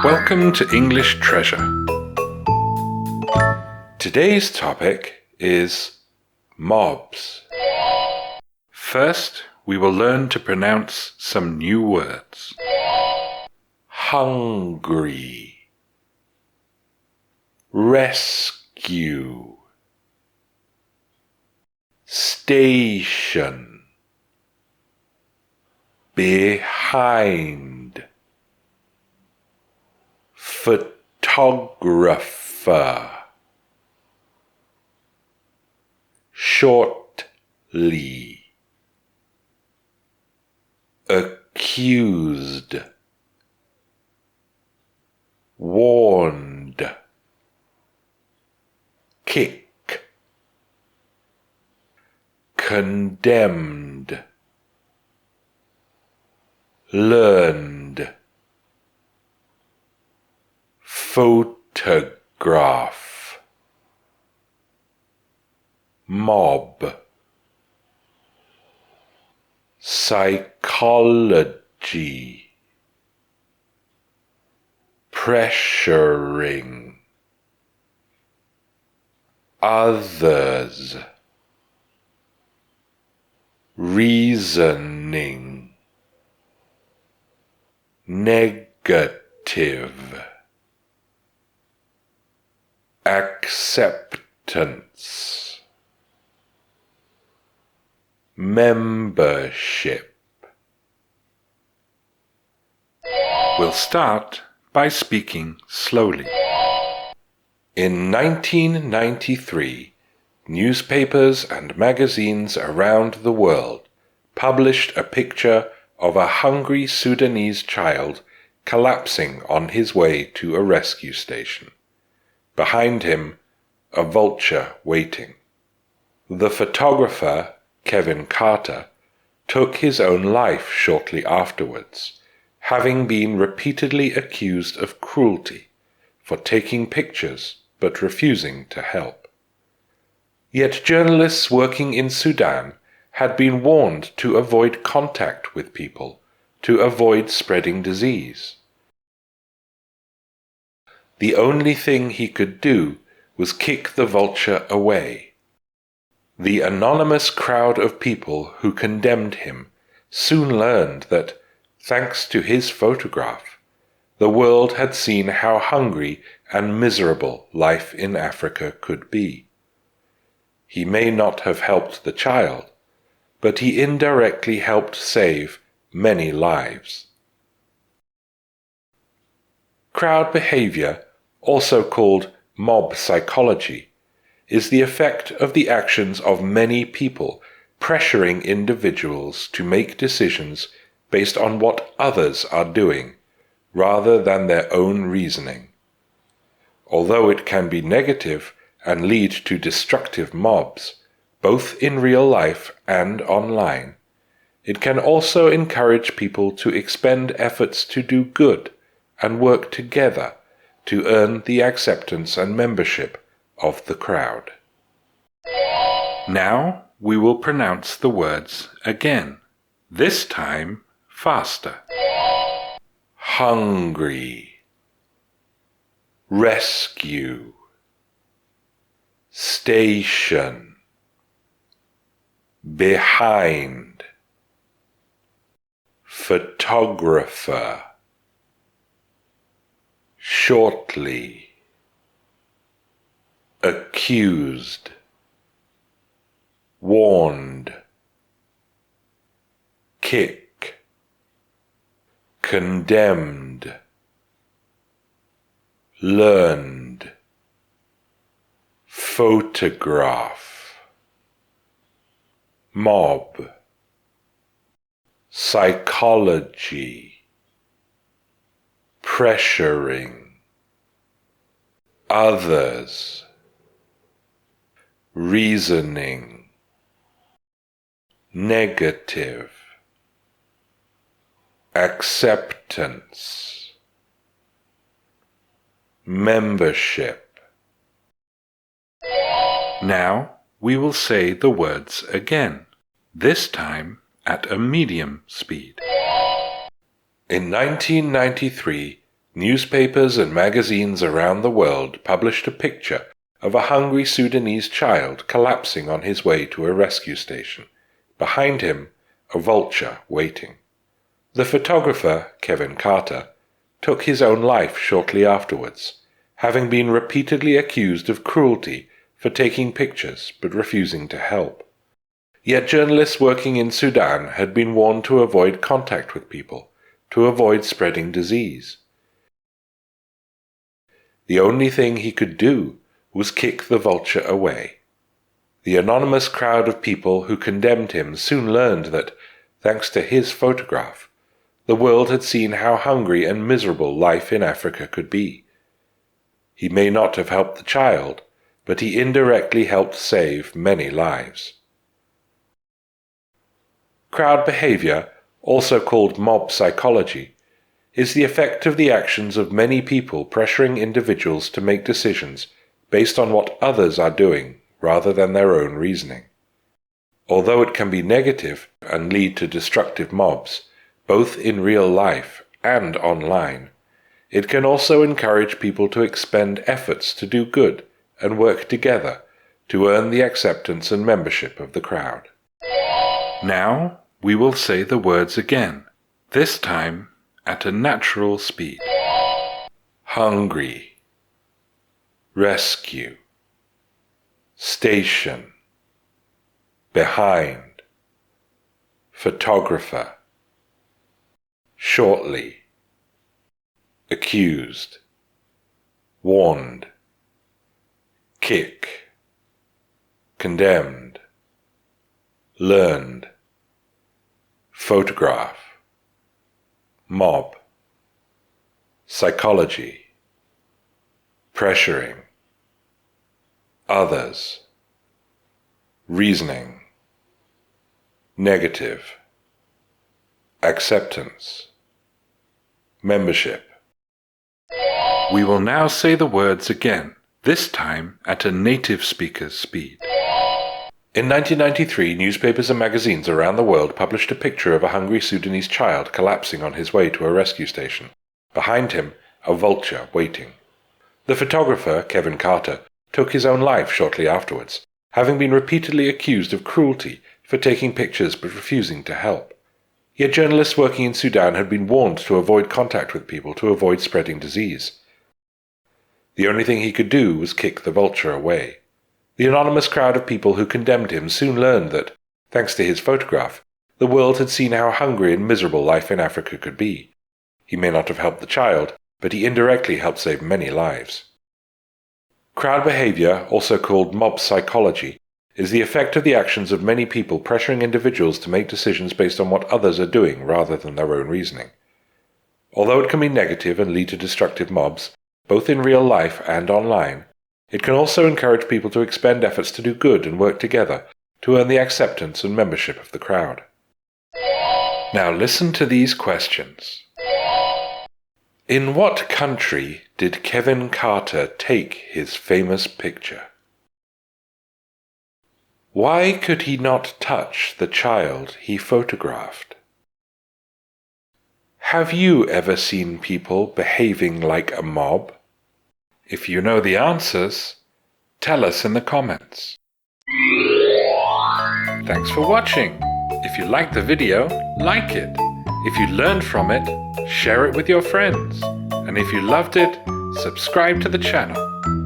Welcome to English Treasure. Today's topic is mobs. First, we will learn to pronounce some new words. Hungry, rescue, station, behind, photographer, shortly, accused, warned, kick, condemned, learned, photograph, mob, psychology, pressuring, others, reasoning, negative, acceptance, membership. We'll start by speaking slowly. In 1993, newspapers and magazines around the world published a picture of a hungry Sudanese child collapsing on his way to a rescue station. Behind him, a vulture waiting. The photographer, Kevin Carter, took his own life shortly afterwards, having been repeatedly accused of cruelty for taking pictures but refusing to help. Yet journalists working in Sudan had been warned to avoid contact with people, to avoid spreading disease. The only thing he could do was kick the vulture away. The anonymous crowd of people who condemned him soon learned that, thanks to his photograph, the world had seen how hungry and miserable life in Africa could be. He may not have helped the child, but he indirectly helped save many lives. Crowd behavior, also called mob psychology, is the effect of the actions of many people pressuring individuals to make decisions based on what others are doing, rather than their own reasoning. Although it can be negative and lead to destructive mobs, both in real life and online, it can also encourage people to expend efforts to do good and work together to earn the acceptance and membership of the crowd. Now we will pronounce the words again, this time faster. Hungry, rescue, station, behind, photographer, shortly, accused, warned, kick, condemned, learned, photograph, mob, psychology, pressuring, others, reasoning, negative, acceptance, membership. Now we will say the words again, this time at a medium speed. In 1993, newspapers and magazines around the world published a picture of a hungry Sudanese child collapsing on his way to a rescue station. Behind him, a vulture waiting. The photographer, Kevin Carter, took his own life shortly afterwards, having been repeatedly accused of cruelty for taking pictures but refusing to help. Yet journalists working in Sudan had been warned to avoid contact with people, to avoid spreading disease. The only thing he could do was kick the vulture away. The anonymous crowd of people who condemned him soon learned that, thanks to his photograph, the world had seen how hungry and miserable life in Africa could be. He may not have helped the child, but he indirectly helped save many lives. Crowd behavior, also called mob psychology, is the effect of the actions of many people pressuring individuals to make decisions based on what others are doing rather than their own reasoning. Although it can be negative and lead to destructive mobs, both in real life and online, it can also encourage people to expend efforts to do good and work together to earn the acceptance and membership of the crowd. Now we will say the words again, this time at a natural speed. Hungry, rescue, station, behind, photographer, shortly, accused, warned, kick, condemned, learned, photograph, mob, psychology, pressuring, others, reasoning, negative, acceptance, membership. We will now say the words again, this time at a native speaker's speed. In 1993, newspapers and magazines around the world published a picture of a hungry Sudanese child collapsing on his way to a rescue station. Behind him, a vulture waiting. The photographer, Kevin Carter, took his own life shortly afterwards, having been repeatedly accused of cruelty for taking pictures but refusing to help. Yet journalists working in Sudan had been warned to avoid contact with people to avoid spreading disease. The only thing he could do was kick the vulture away. The anonymous crowd of people who condemned him soon learned that, thanks to his photograph, the world had seen how hungry and miserable life in Africa could be. He may not have helped the child, but he indirectly helped save many lives. Crowd behavior, also called mob psychology, is the effect of the actions of many people pressuring individuals to make decisions based on what others are doing rather than their own reasoning. Although it can be negative and lead to destructive mobs, both in real life and online, it can also encourage people to expend efforts to do good and work together to earn the acceptance and membership of the crowd. Now listen to these questions. In what country did Kevin Carter take his famous picture? Why could he not touch the child he photographed? Have you ever seen people behaving like a mob? If you know the answers, tell us in the comments. Thanks for watching. If you liked the video, like it. If you learned from it, share it with your friends. And if you loved it, subscribe to the channel.